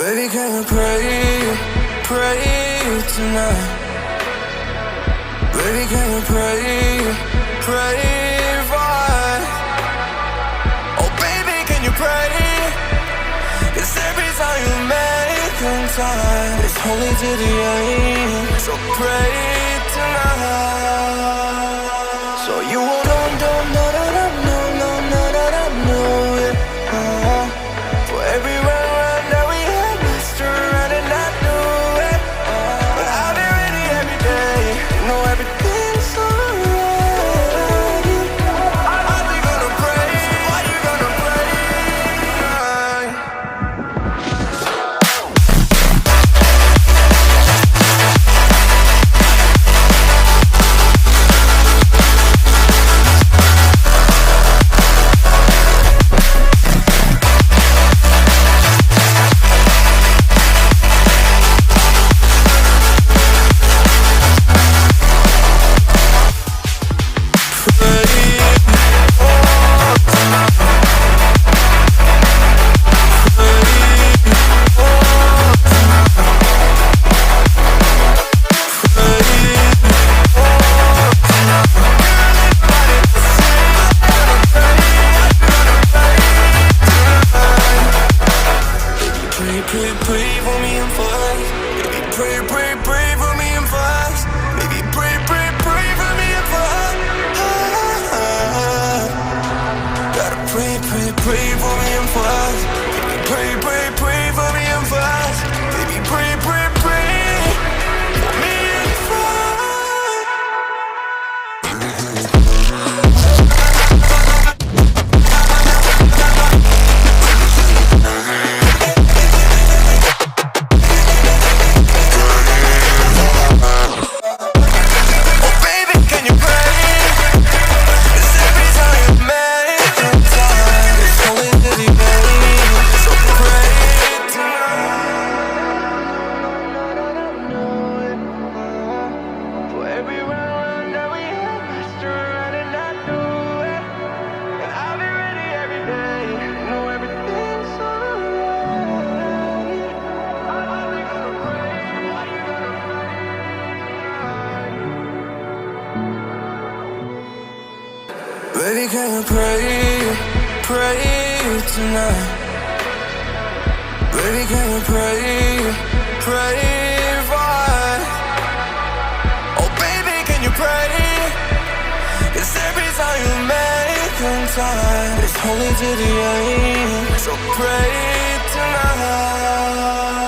Baby, can you pray, pray tonight? Baby, can you pray, pray for us? Oh baby, can you pray? 'Cause every time you make time, it's only to the end. So pray tonight. So you won't know, yeah. For every run that we had, messed around and I knew it. But I'll be ready every day. You know everything's alright. Are we gonna pray? Are you gonna pray? Pray for me and fast. Baby, pray for me and fast. Baby, pray for me and fast. Gotta pray for me and fast. Baby, pray for me and fast. Baby, pray for me and Baby, can you pray, pray tonight? Baby, can you pray, pray for us? Oh baby, can you pray? 'Cause every time you make time, it's only to the end. So pray tonight.